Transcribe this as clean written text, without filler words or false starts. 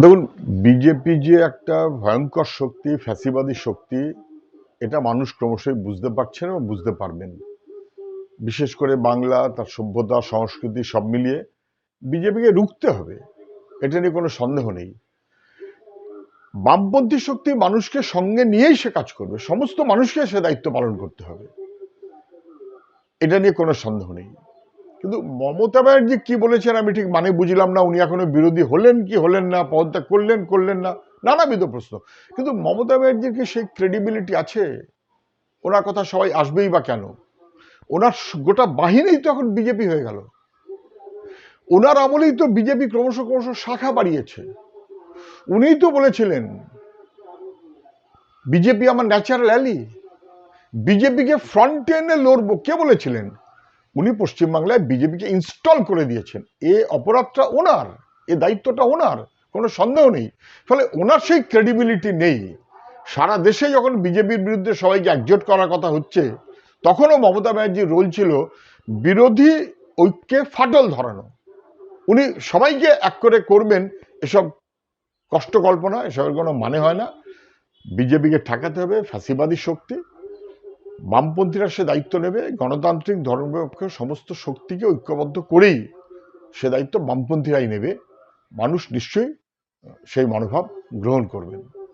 দেখুন, বিজেপি যে একটা ভয়ঙ্কর শক্তি, ফ্যাসিবাদী শক্তি, এটা মানুষ ক্রমশই বুঝতে পারছেন এবং বুঝতে পারবেন। বিশেষ করে বাংলা, তার সভ্যতা, সংস্কৃতি সব মিলিয়ে বিজেপিকে রুখতে হবে, এটা নিয়ে কোনো সন্দেহ নেই। বামপন্থী শক্তি মানুষকে সঙ্গে নিয়েই সে কাজ করবে, সমস্ত মানুষকে সে দায়িত্ব পালন করতে হবে, এটা নিয়ে কোনো সন্দেহ নেই। কিন্তু মমতা ব্যানার্জি কি বলেছেন আমি ঠিক মানে বুঝলাম না। উনি এখনো বিরোধী হলেন কি হলেন না, পদত্যাগ করলেন করলেন না, নানাবিধ প্রশ্ন। কিন্তু মমতা ব্যানার্জির কি সেই ক্রেডিবিলিটি আছে? ওনার কথা সবাই আসবেই বা কেন? ওনার গোটা বাহিনী তো এখন বিজেপি হয়ে গেল। ওনার আমলেই তো বিজেপি ক্রমশ ক্রমশ শাখা বাড়িয়েছে। উনিই তো বলেছিলেন বিজেপি আমার ন্যাচারাল অ্যালি, বিজেপিকে ফ্রন্টে এনে লড়বো। কে বলেছিলেন? উনি পশ্চিমবাংলায় বিজেপিকে ইনস্টল করে দিয়েছেন। এ অপরাধটা ওনার, এ দায়িত্বটা ওনার, কোনো সন্দেহ নেই। ফলে ওনার সেই ক্রেডিবিলিটি নেই। সারা দেশে যখন বিজেপির বিরুদ্ধে সবাইকে একজোট করার কথা হচ্ছে, তখনও মমতা ব্যানার্জির রোল ছিল বিরোধী ঐক্যে ফাটল ধরানো। উনি সবাইকে এক করে করবেন, এসব কষ্ট কল্পনা, এসবের কোনো মানে হয় না। বিজেপিকে ঠেকাতে হবে, ফ্যাসিবাদী শক্তি। বামপন্থীরা সে দায়িত্ব নেবে, গণতান্ত্রিক ধর্মনিরপেক্ষ সমস্ত শক্তিকে ঐক্যবদ্ধ করেই সে দায়িত্ব বামপন্থীরাই নেবে। মানুষ নিশ্চয়ই সেই মনোভাব গ্রহণ করবেন।